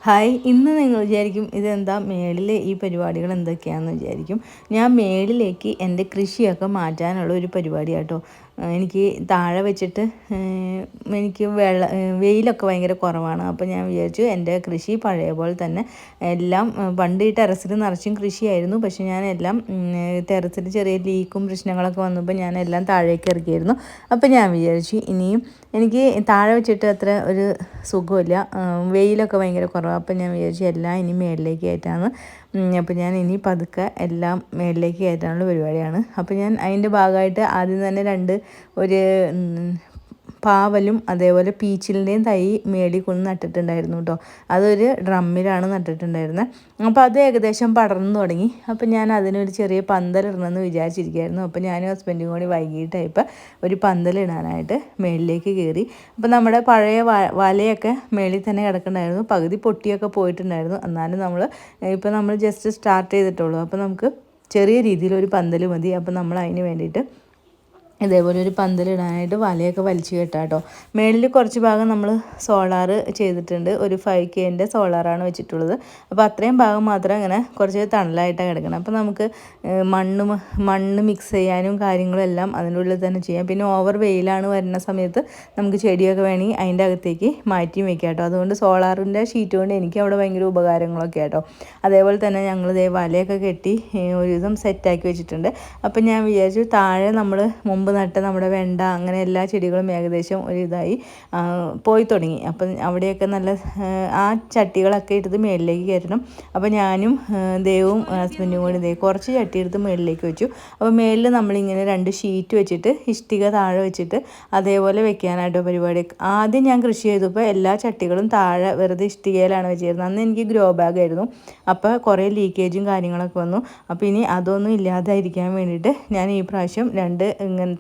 Hi, ഇന്ന് നിങ്ങൾ വിചാരിക്കും ഇതെന്താ മേളിലെ ഈ പരിപാടികൾ എന്തൊക്കെയാണെന്ന് വിചാരിക്കും. ഞാൻ മേളിലേക്ക് എൻ്റെ കൃഷിയൊക്കെ മാറ്റാനുള്ള ഒരു പരിപാടി കേട്ടോ. എനിക്ക് താഴെ വെച്ചിട്ട് എനിക്ക് വെയിലൊക്കെ ഭയങ്കര കുറവാണ്. അപ്പോൾ ഞാൻ വിചാരിച്ചു എൻ്റെ കൃഷി പഴയ പോലെ തന്നെ എല്ലാം പണ്ട് ഈ ടെറസിൽ നിറച്ചും കൃഷിയായിരുന്നു. പക്ഷേ ഞാനെല്ലാം ടെറസിൽ ചെറിയ ലീക്കും പ്രശ്നങ്ങളൊക്കെ വന്നപ്പോൾ ഞാനെല്ലാം താഴേക്ക് ഇറക്കിയായിരുന്നു. അപ്പോൾ ഞാൻ വിചാരിച്ചു ഇനിയും എനിക്ക് താഴെ വെച്ചിട്ട് അത്ര ഒരു സുഖമില്ല, വെയിലൊക്കെ ഭയങ്കര കുറവാണ്. അപ്പോൾ ഞാൻ വിചാരിച്ചു എല്ലാം ഇനി മേളിലേക്ക് കയറ്റാമെന്ന്. അപ്പോൾ ഞാൻ ഇനി പതുക്കെ എല്ലാം മേളിലേക്ക് കയറ്റാനുള്ള പരിപാടിയാണ്. അപ്പോൾ ഞാൻ അതിൻ്റെ ഭാഗമായിട്ട് ആദ്യം തന്നെ ഒരു പാവലും അതേപോലെ പീച്ചിലിൻ്റെയും തൈ മേളിൽ കൊണ്ട് നട്ടിട്ടുണ്ടായിരുന്നു കേട്ടോ. അതൊരു ഡ്രമ്മിലാണ് നട്ടിട്ടുണ്ടായിരുന്നത്. അപ്പോൾ അത് ഏകദേശം പടർന്നു തുടങ്ങി. അപ്പോൾ ഞാൻ അതിനൊരു ചെറിയ പന്തലിടണമെന്ന് വിചാരിച്ചിരിക്കുകയായിരുന്നു. അപ്പോൾ ഞാനും ഹസ്ബൻഡും കൂടി വൈകിട്ടായപ്പോൾ ഒരു പന്തലിടാനായിട്ട് മേളിലേക്ക് കയറി. അപ്പോൾ നമ്മുടെ പഴയ വലയൊക്കെ മേളിൽ തന്നെ കിടക്കുന്നുണ്ടായിരുന്നു. പകുതി പൊട്ടിയൊക്കെ പോയിട്ടുണ്ടായിരുന്നു. എന്നാലും നമ്മൾ ജസ്റ്റ് സ്റ്റാർട്ട് ചെയ്തിട്ടുള്ളൂ. അപ്പോൾ നമുക്ക് ചെറിയ രീതിയിലൊരു പന്തൽ മതി. അപ്പോൾ നമ്മൾ അതിന് വേണ്ടിയിട്ട് ഇതേപോലെ ഒരു പന്തലിടാനായിട്ട് വലയൊക്കെ വലിച്ചു കെട്ടാം കേട്ടോ. മേളിൽ കുറച്ച് ഭാഗം നമ്മൾ സോളാർ ചെയ്തിട്ടുണ്ട്. ഒരു 5Kൻ്റെ സോളാറാണ് വെച്ചിട്ടുള്ളത്. അപ്പോൾ അത്രയും ഭാഗം മാത്രം ഇങ്ങനെ കുറച്ച് തണലായിട്ടാണ് കിടക്കണം. അപ്പോൾ നമുക്ക് മണ്ണ് മിക്സ് ചെയ്യാനും കാര്യങ്ങളും എല്ലാം അതിൻ്റെ ഉള്ളിൽ തന്നെ ചെയ്യാം. പിന്നെ ഓവർ വെയിലാണ് വരുന്ന സമയത്ത് നമുക്ക് ചെടിയൊക്കെ വേണമെങ്കിൽ അതിൻ്റെ അകത്തേക്ക് മാറ്റിയും വെക്കാം കേട്ടോ. അതുകൊണ്ട് സോളാറിൻ്റെ ഷീറ്റ് കൊണ്ട് എനിക്ക് അവിടെ ഭയങ്കര ഉപകാരങ്ങളൊക്കെ കേട്ടോ. അതേപോലെ തന്നെ ഞങ്ങൾ വലയൊക്കെ കെട്ടി ഒരുവിധം സെറ്റാക്കി വെച്ചിട്ടുണ്ട്. അപ്പോൾ ഞാൻ വിചാരിച്ചു താഴെ നമ്മൾ മുമ്പ് നട്ട് നമ്മുടെ വെണ്ട അങ്ങനെ എല്ലാ ചെടികളും ഏകദേശം ഒരു ഇതായി പോയി തുടങ്ങി. അപ്പം അവിടെയൊക്കെ നല്ല ആ ചട്ടികളൊക്കെ എടുത്ത് മേളിലേക്ക് കയറ്റണം. അപ്പോൾ ഞാനും ദേവും ഹസ്ബൻഡും കൂടി കുറച്ച് ചട്ടി എടുത്ത് മേളിലേക്ക് വെച്ചു. അപ്പോൾ മേളിൽ നമ്മളിങ്ങനെ 2 ഷീറ്റ് വെച്ചിട്ട് ഇഷ്ടിക താഴെ വെച്ചിട്ട് അതേപോലെ വെക്കാനായിട്ടോ പരിപാടി. ആദ്യം ഞാൻ കൃഷി ചെയ്തപ്പോൾ എല്ലാ ചട്ടികളും താഴെ വെറുതെ ഇഷ്ടികയിലാണ് വെച്ചിരുന്നത്. അന്ന് എനിക്ക് ഗ്രോ ബാഗ് ആയിരുന്നു. അപ്പോൾ കുറേ ലീക്കേജും കാര്യങ്ങളൊക്കെ വന്നു. അപ്പോൾ ഇനി അതൊന്നും ഇല്ലാതായിരിക്കാൻ വേണ്ടിയിട്ട് ഞാൻ ഈ പ്രാവശ്യം 2 ഇങ്ങനത്തെ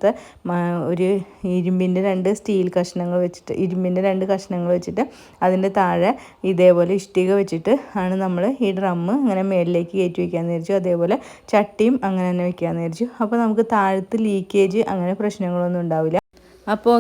ഒരു ഇരുമ്പിൻ്റെ 2 സ്റ്റീൽ കഷ്ണങ്ങൾ വെച്ചിട്ട് ഇരുമ്പിൻ്റെ 2 കഷ്ണങ്ങൾ വെച്ചിട്ട് അതിൻ്റെ താഴെ ഇതേപോലെ ഇഷ്ടിക വെച്ചിട്ട് ആണ് നമ്മൾ ഈ ഡ്രമ്മ് ഇങ്ങനെ മേളിലേക്ക് കയറ്റി വയ്ക്കാമെന്ന് വിചാരിച്ചു. അതേപോലെ ചട്ടിയും അങ്ങനെ തന്നെ വയ്ക്കാമെന്ന് വിചാരിച്ചു. അപ്പോൾ നമുക്ക് താഴത്ത് ലീക്കേജ് അങ്ങനെ പ്രശ്നങ്ങളൊന്നും ഉണ്ടാവില്ല. അപ്പോൾ